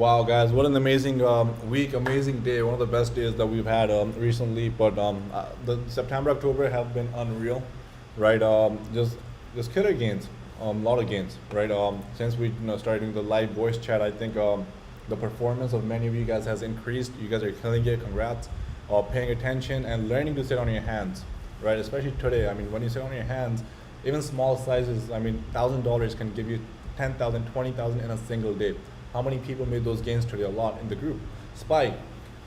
Wow, guys, what an amazing week, amazing day, one of the best days that we've had recently. But the September, October have been unreal, right? Just killer gains, a lot of gains, right? Since we started doing the live voice chat, I think the performance of many of you guys has increased. You guys are killing it. Congrats, paying attention and learning to sit on your hands, right? Especially today. I mean, when you sit on your hands, even small sizes. I mean, $1,000 can give you 10,000, 20,000 in a single day. How many people made those gains today? A lot in the group. SPY,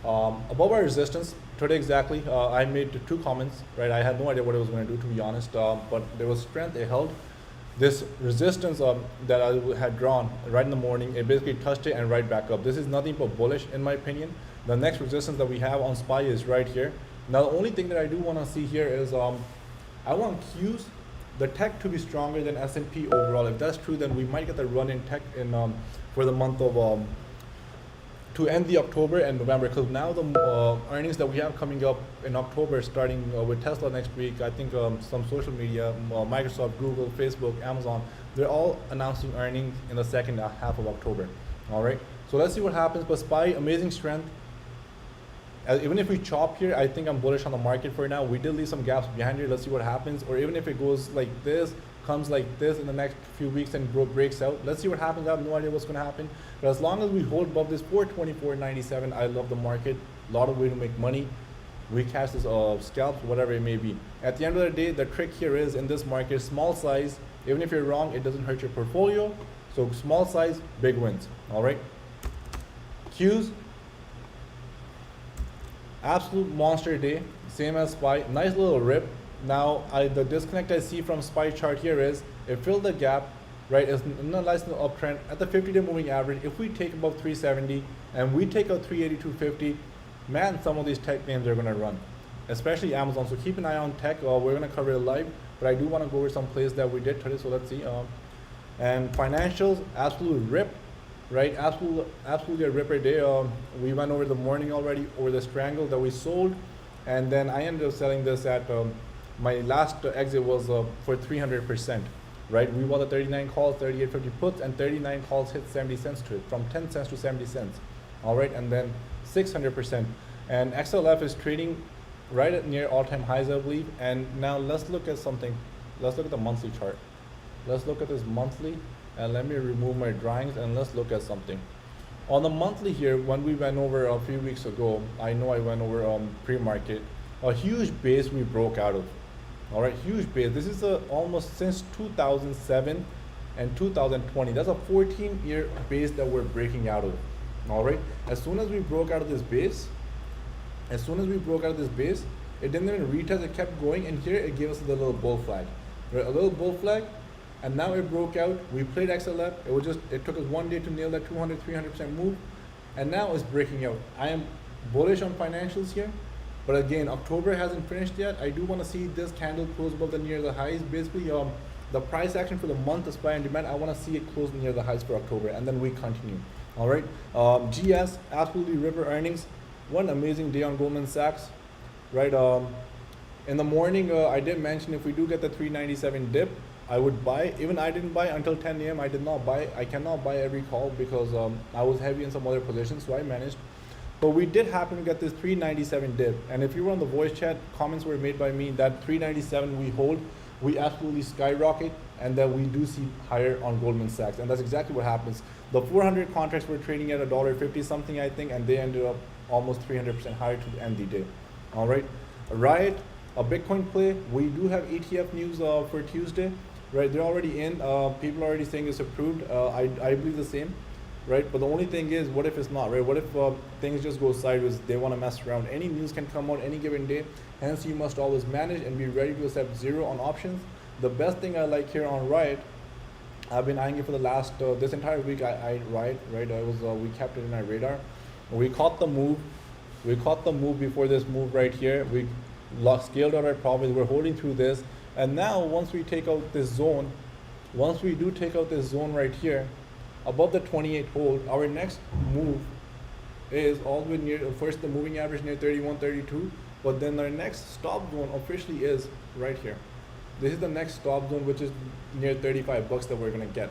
above our resistance today exactly. I made two comments, right? I had no idea what it was going to do, to be honest. But there was strength. It held this resistance that I had drawn right in the morning. It basically touched it and right back up. This is nothing but bullish, in my opinion. The next resistance that we have on SPY is right here. Now, the only thing that I do want to see here is I want Qs, the tech, to be stronger than S&P overall. If that's true, then we might get the run in tech in for the month of to end the October and November, because now the earnings that we have coming up in October, starting with Tesla next week, I think some social media, Microsoft, Google, Facebook, Amazon, they're all announcing earnings in the second half of October. All right, so let's see what happens. But SPY, amazing strength. Even if we chop here, I think I'm bullish on the market for now. We did leave some gaps behind here. Let's see what happens. Or even if it goes like this, comes like this in the next few weeks and breaks out. Let's see what happens. I have no idea what's going to happen. But as long as we hold above this 424.97, I love the market. A lot of way to make money. We catch this scalps, whatever it may be. At the end of the day, the trick here is in this market, small size. Even if you're wrong, it doesn't hurt your portfolio. So small size, big wins. All right. Qs. Absolute monster day, same as SPY. Nice little rip. Now, the disconnect I see from SPY chart here is it filled the gap, right? It's in a nice little uptrend at the 50-day moving average. If we take above 370 and we take out 382.50, man, some of these tech names are going to run, especially Amazon. So keep an eye on tech. We're going to cover it live, but I do want to go over some plays that we did today. So let's see. And financials, absolute rip. Right, absolutely a ripper day. We went over the morning already, over the strangle that we sold, and then I ended up selling this at my last exit was for 300%. Right, we bought the 39 calls, 38.50 puts, and 39 calls hit 70 cents to it, from 10 cents to 70 cents. All right, and then 600%. And XLF is trading right at near all-time highs, I believe. And now let's look at something. Let's look at the monthly chart. Let's look at this monthly. And let me remove my drawings and let's look at something. On the monthly here, when we went over a few weeks ago, I know I went over pre-market, a huge base we broke out of. All right, huge base. This is almost since 2007 and 2020. That's a 14-year base that we're breaking out of. All right, as soon as we broke out of this base, it didn't even retest, it kept going, and here it gave us the little bull flag. Right, a little bull flag. And now it broke out. We played XLF. It took us one day to nail that 200-300% move, and now it's breaking out. I am bullish on financials here, but again, October hasn't finished yet. I do want to see this candle close above near the highs. Basically, the price action for the month of supply and demand, I want to see it close near the highs for October, and then we continue. All right. GS, absolutely ripper earnings. One amazing day on Goldman Sachs. Right. In the morning, I did mention if we do get the 397 dip, I would buy. Even I didn't buy until 10 a.m. I did not buy. I cannot buy every call because I was heavy in some other positions, so I managed. But we did happen to get this 397 dip. And if you were on the voice chat, comments were made by me that 397 we hold, we absolutely skyrocket, and that we do see higher on Goldman Sachs. And that's exactly what happens. The 400 contracts were trading at $1.50 something, I think, and they ended up almost 300% higher to end the day. All right. Riot, a Bitcoin play. We do have ETF news for Tuesday. Right, they're already in. People are already saying it's approved. I believe the same, right? But the only thing is, what if it's not, right? What if things just go sideways? They want to mess around. Any news can come out any given day. Hence, you must always manage and be ready to accept zero on options. The best thing I like here on Riot, I've been eyeing it for the last this entire week. Riot, right? We kept it in our radar. We caught the move. We caught the move before this move right here. We scaled out our profits. We're holding through this. And now, once we take out this zone, right here, above the 28 hold, our next move is all the way near, first the moving average near 31, 32, but then our next stop zone officially is right here. This is the next stop zone, which is near $35 that we're gonna get.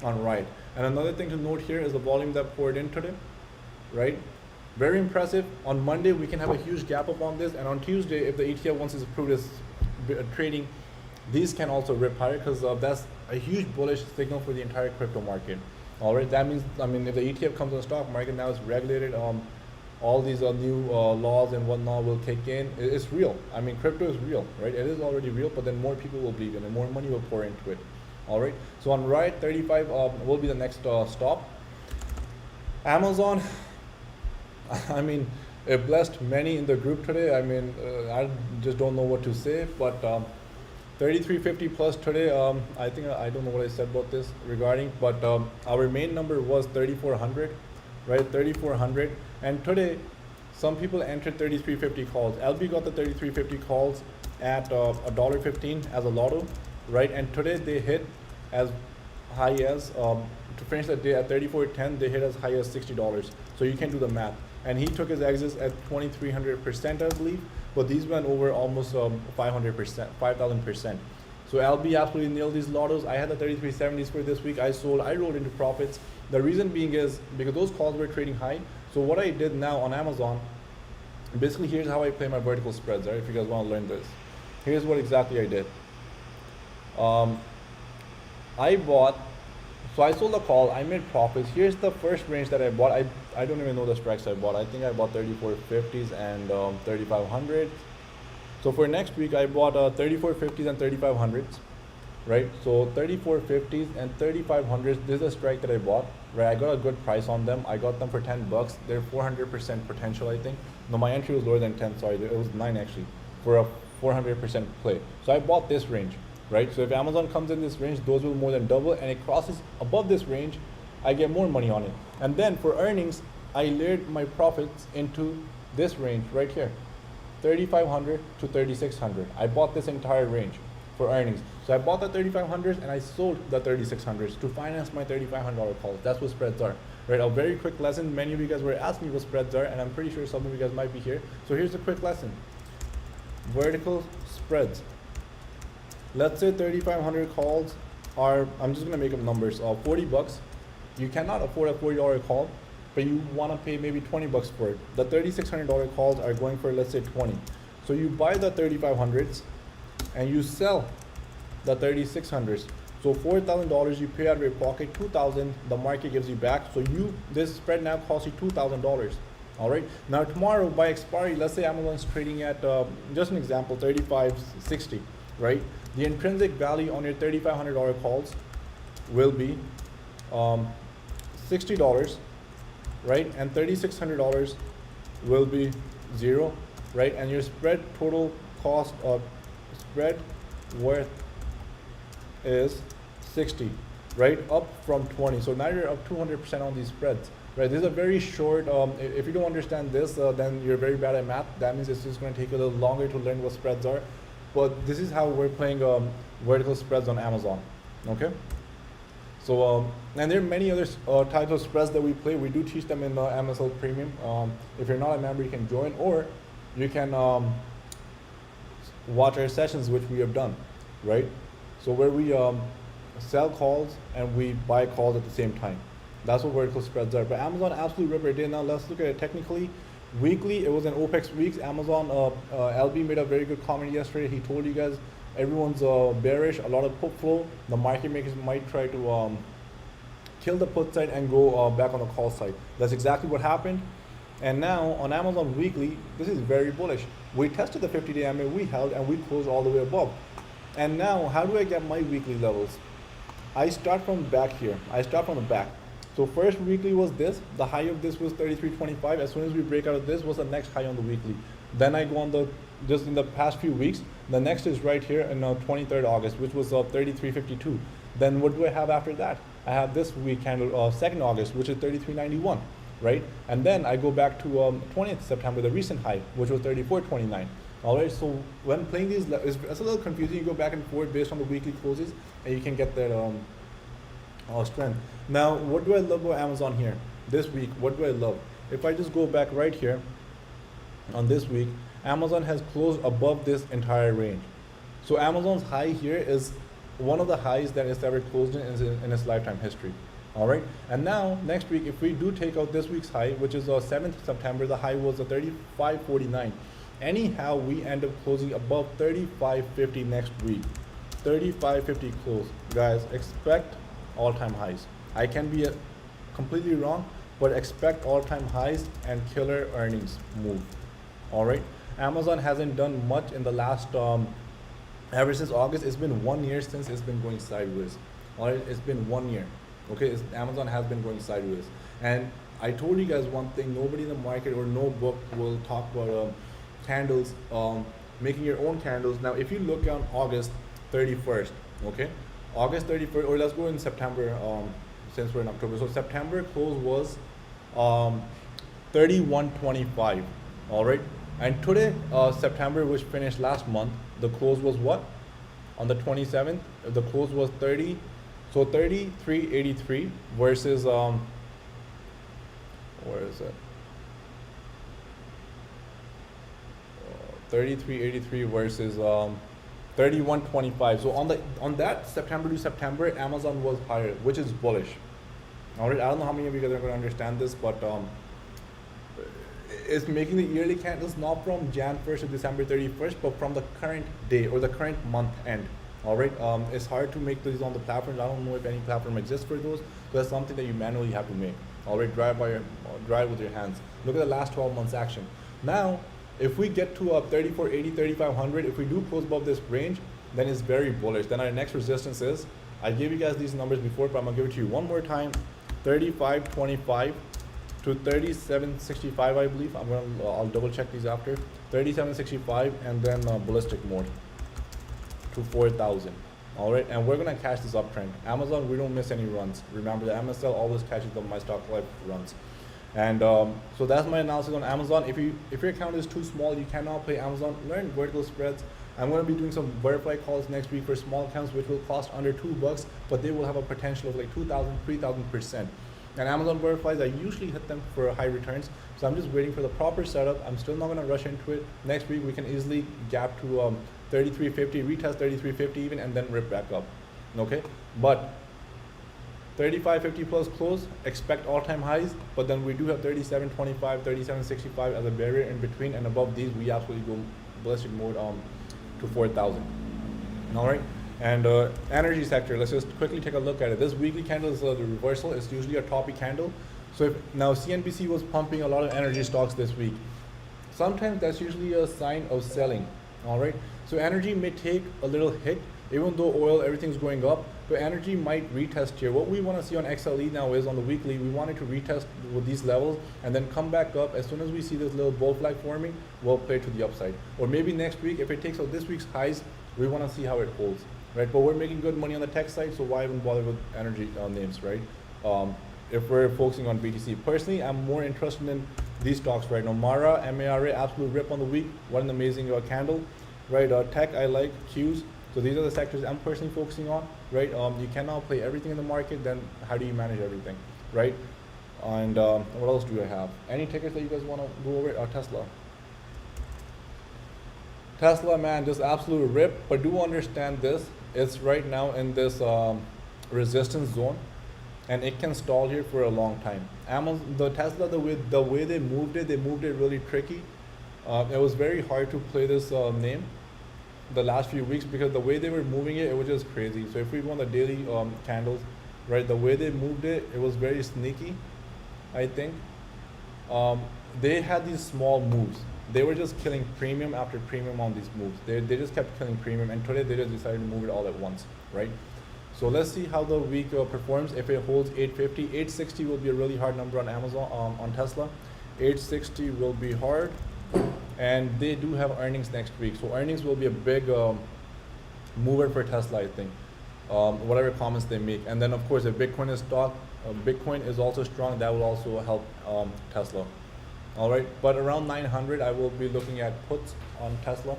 on right. And another thing to note here is the volume that poured in today, right? Very impressive. On Monday, we can have a huge gap up on this, and on Tuesday, if the ETF once is approved as trading, these can also rip higher because that's a huge bullish signal for the entire crypto market. All right, that means, I mean, if the ETF comes on the stock market, now it's regulated, all these new laws and whatnot will kick in. It's real. I mean, crypto is real, right? It is already real, but then more people will believe in it, and more money will pour into it. All right, so on right, 35 will be the next stop. Amazon, I mean, it blessed many in the group today. I mean, I just don't know what to say, but 3350 plus today, I think, I don't know what I said about this regarding, but our main number was 3400, right? 3400, and today some people entered 3350 calls. LB got the 3350 calls at $1.15 as a lotto, right? And today they hit as high as to finish the day at 3410, they hit as high as $60. So you can do the math. And he took his exits at 2300%, I believe, but these went over almost 500%, 5000%. So LB absolutely nailed these lottos. I had the 3370s for this week. I sold, I rolled into profits. The reason being is because those calls were trading high. So what I did now on Amazon, basically here's how I play my vertical spreads, right? If you guys want to learn this, here's what exactly I did. I bought, so I sold a call, I made profits. Here's the first range that I bought. I don't even know the strikes I bought. I think I bought 3450s and 3500s. So for next week, I bought 3450s and 3500s, right? So 3450s and 3500s, this is a strike that I bought, right? I got a good price on them. I got them for 10 bucks. They're 400% potential, I think. No, my entry was lower than 10, sorry. It was 9 actually, for a 400% play. So I bought this range, right? So if Amazon comes in this range, those will more than double, and it crosses above this range, I get more money on it. And then for earnings, I layered my profits into this range right here, 3500 to 3600. I bought this entire range for earnings. So I bought the 3500s and I sold the 3600s to finance my $3,500 calls. That's what spreads are, right? A very quick lesson. Many of you guys were asking me what spreads are, and I'm pretty sure some of you guys might be here. So here's a quick lesson. Vertical spreads. Let's say 3,500 calls are, I'm just gonna make up numbers, 40 bucks. You cannot afford a $40 call, but you wanna pay maybe 20 bucks for it. The $3,600 calls are going for, let's say, 20. So you buy the 3,500s and you sell the 3,600s. So $4,000 you pay out of your pocket, $2,000 the market gives you back. So this spread now costs you $2,000. All right. Now tomorrow by expiry, let's say Amazon's trading at, just an example, 35.60, right? The intrinsic value on your $3,500 calls will be $60, right? And $3,600 will be 0, right? And your spread total cost of spread worth is 60, right? Up from 20. So now you're up 200% on these spreads, right? This is a very short, if you don't understand this, then you're very bad at math. That means it's just going to take a little longer to learn what spreads are. But this is how we're playing vertical spreads on Amazon, okay? So, and there are many other types of spreads that we play. We do teach them in MSL Premium. If you're not a member, you can join, or you can watch our sessions, which we have done, right? So where we sell calls and we buy calls at the same time. That's what vertical spreads are. But Amazon absolutely ripper day. Now let's look at it technically. Weekly, it was an OPEX weeks. Amazon, LB made a very good comment yesterday. He told you guys everyone's bearish, a lot of put flow. The market makers might try to kill the put side and go back on the call side. That's exactly what happened. And now on Amazon Weekly, this is very bullish. We tested the 50-day MA, we held, and we closed all the way above. And now, how do I get my weekly levels? I start from back here. I start from the back. So first weekly was this. The high of this was 33.25. As soon as we break out of this, was the next high on the weekly. Then I go on the, just in the past few weeks, the next is right here in 23rd August, which was 33.52. Then what do I have after that? I have this week candle, 2nd August, which is 33.91, right? And then I go back to 20th September, the recent high, which was 34.29. All right, so when playing these, it's a little confusing. You go back and forth based on the weekly closes, and you can get that strength. Now, what do I love about Amazon here? This week, what do I love? If I just go back right here, on this week, Amazon has closed above this entire range. So Amazon's high here is one of the highs that it's ever closed in its lifetime history. All right, and now next week, if we do take out this week's high, which is 7th September, the high was 35.49. Anyhow, we end up closing above 35.50 next week. 35.50 close, guys. Expect all-time highs. I can be completely wrong, but expect all-time highs and killer earnings move. All right, Amazon hasn't done much in the last ever since August. It's been 1 year since it's been going sideways. All right, it's been 1 year. Okay, Amazon has been going sideways, and I told you guys one thing: nobody in the market or no book will talk about candles, making your own candles. Now, if you look on August 31st, okay, August 31st, or let's go in September, since we're in October. So September close was 31.25. All right, and today, September, which finished last month, the close was what? On the 27th, the close was 30. So 33.83 versus where is it? 33.83 versus 31.25. So on that September to September, Amazon was higher, which is bullish. All right, I don't know how many of you guys are going to understand this, but it's making the yearly candles not from Jan 1st to December 31st, but from the current day or the current month end. All right, it's hard to make these on the platforms. I don't know if any platform exists for those, but that's something that you manually have to make. All right, drive with your hands. Look at the last 12 months action. Now, if we get to 34.80, 3,500, if we do close above this range, then it's very bullish. Then our next resistance is, I gave you guys these numbers before, but I'm gonna give it to you one more time: 35.25 to 37.65, I believe. I'll double check these after. 37.65, and then ballistic mode to 4,000. All right, and we're gonna catch this uptrend. Amazon, we don't miss any runs. Remember, the MSL always catches the My Stock Life runs. And so that's my analysis on Amazon. If your account is too small, you cannot play Amazon. Learn vertical spreads. I'm going to be doing some verify calls next week for small accounts, which will cost under $2, but they will have a potential of like 2,000, 3,000%. And Amazon verifies, I usually hit them for high returns. So I'm just waiting for the proper setup. I'm still not going to rush into it. Next week, we can easily gap to 33.50, retest 33.50 even, and then rip back up. Okay, but 35.50 plus close, expect all-time highs, but then we do have 37.25, 37.65 as a barrier in between, and above these we absolutely go ballistic mode to 4,000. All right, and energy sector, let's just quickly take a look at it. This weekly candle is the reversal. It's usually a toppy candle. So now CNBC was pumping a lot of energy stocks this week. Sometimes that's usually a sign of selling. All right, so energy may take a little hit, even though oil, everything's going up, but energy might retest here. What we want to see on XLE now is on the weekly, we want it to retest with these levels and then come back up. As soon as we see this little bull flag forming, we'll play to the upside. Or maybe next week, if it takes out this week's highs, we want to see how it holds, right? But we're making good money on the tech side, so why even bother with energy names, right? If we're focusing on BTC. Personally, I'm more interested in these stocks right now. Mara, MARA, absolute rip on the week. What an amazing candle, right? Tech, I like, Qs. So these are the sectors I'm personally focusing on, right? You cannot play everything in the market, then how do you manage everything, right? And what else do I have? Any tickets that you guys want to go over? Tesla. Tesla, man, just absolute rip, but do understand this. It's right now in this resistance zone, and it can stall here for a long time. The Tesla, the way they moved it really tricky. It was very hard to play this name the last few weeks because the way they were moving it was just crazy. So if we go on the daily candles, right, the way they moved it was very sneaky, I think. They had these small moves. They were just killing premium after premium on these moves. They just kept killing premium, and today they just decided to move it all at once, right? So let's see how the week performs. If it holds 850, 860 will be a really hard number on Amazon, on Tesla. 860 will be hard. And they do have earnings next week. So earnings will be a big mover for Tesla, I think, whatever comments they make. And then, of course, if Bitcoin is Bitcoin is also strong, that will also help Tesla. All right, but around 900, I will be looking at puts on Tesla.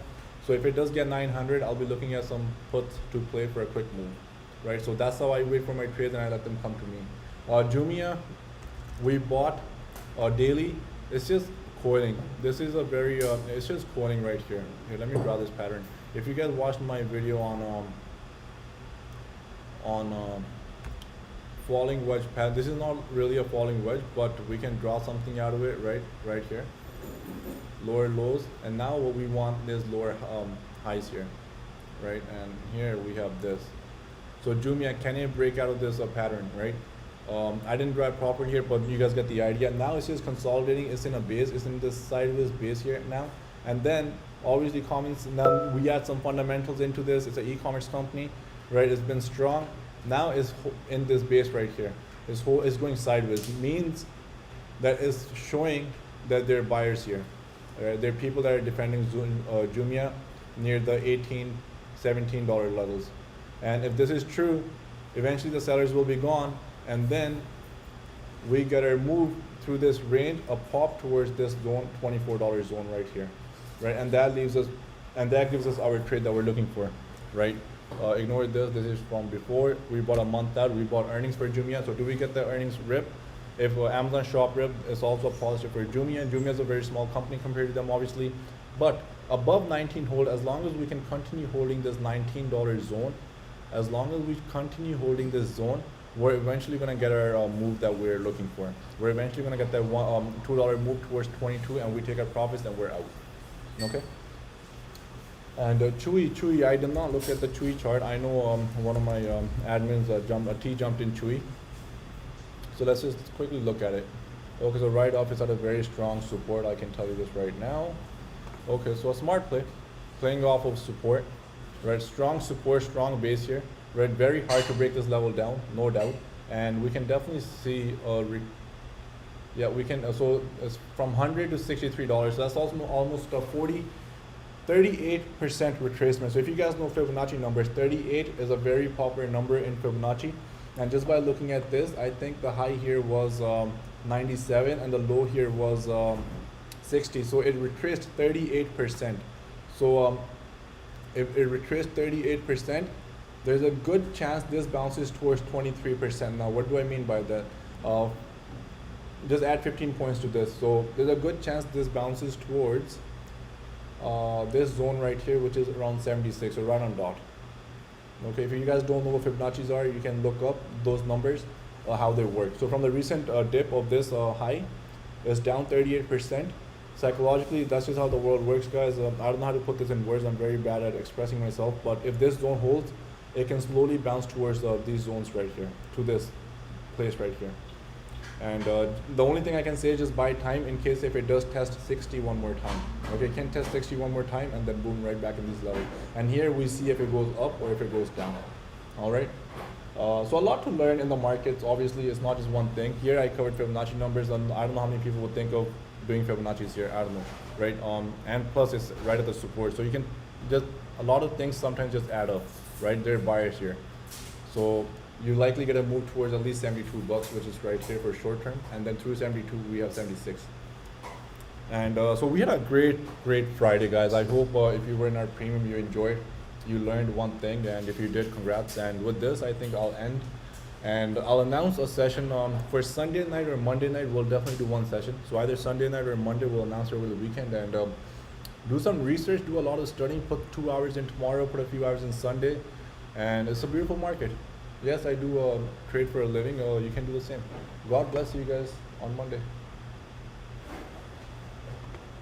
So if it does get 900, I'll be looking at some puts to play for a quick move, right? So that's how I wait for my trades and I let them come to me. Jumia, we bought daily. It's just coiling. This is a very, it's just coiling right here. Here, let me draw this pattern. If you guys watched my video on on falling wedge pattern. This is not really a falling wedge, but we can draw something out of it right here. Lower lows, and now what we want is lower highs here, right? And here we have this. So Jumia, can it break out of this pattern, right? I didn't draw it properly here, but you guys get the idea. Now it's just consolidating. It's in a base. It's in this sideways base here now. And then obviously comments. Now we add some fundamentals into this. It's an e-commerce company, right? It's been strong. Now it's in this base right here. This whole is going sideways. It means that is showing that there are buyers here. Right? There are people that are defending Jumia near the $18, $17 levels. And if this is true, eventually the sellers will be gone, and then we gotta move through this range, a pop towards this zone, $24 zone right here, right? And that leaves us, and that gives us our trade that we're looking for, right? Ignore this. This is from before. We bought a month out. We bought earnings for Jumia. So do we get the earnings rip? If Amazon shop rip, is also a positive for Jumia. Jumia is a very small company compared to them, obviously, but above 19 hold, as long as we can continue holding this $19 zone. As long as we continue holding this zone, we're eventually going to get our move that we're looking for. We're eventually going to get that $2 move towards 22, and we take our profits and we're out. Okay? And CHWY, I did not look at the CHWY chart. I know one of my admins jumped in CHWY. So let's just quickly look at it. Okay, so right off it's at a very strong support. I can tell you this right now. Okay, so a smart play, playing off of support. Right, strong support, strong base here. Right, very hard to break this level down, no doubt. And we can definitely see, we can. So it's from $100 to $63. That's also almost a 38% retracement. So if you guys know Fibonacci numbers, 38 is a very popular number in Fibonacci. And just by looking at this, I think the high here was 97 and the low here was 60. So it retraced 38%. So if it retraced 38%, there's a good chance this bounces towards 23%. Now, what do I mean by that? Just add 15 points to this. So there's a good chance this bounces towards this zone right here, which is around 76, or right on dot. Okay, if you guys don't know what Fibonacci's are, you can look up those numbers, how they work. So from the recent dip of this high, it's down 38%. Psychologically, that's just how the world works, guys. I don't know how to put this in words. I'm very bad at expressing myself. But if this zone holds, it can slowly bounce towards these zones right here, to this place right here. And the only thing I can say is just buy time in case if it does test 60 one more time. Okay, it can test 60 one more time and then boom, right back in this level. And here we see if it goes up or if it goes down. All right. So a lot to learn in the markets. Obviously, it's not just one thing. Here I covered Fibonacci numbers, and I don't know how many people would think of doing Fibonacci's here. I don't know, right? And plus it's right at the support, so you can just, a lot of things sometimes just add up, right? There are buyers here, so you likely get a move towards at least 72 bucks, which is right here for short term, and then through 72 we have 76. And so we had a great Friday, guys. I hope if you were in our premium, you enjoyed, you learned one thing, and if you did, congrats. And with this, I think I'll end. And I'll announce a session for Sunday night or Monday night. We'll definitely do one session. So either Sunday night or Monday, we'll announce it over the weekend. And do some research, do a lot of studying, put 2 hours in tomorrow, put a few hours in Sunday. And it's a beautiful market. Yes, I do trade for a living. You can do the same. God bless you guys on Monday.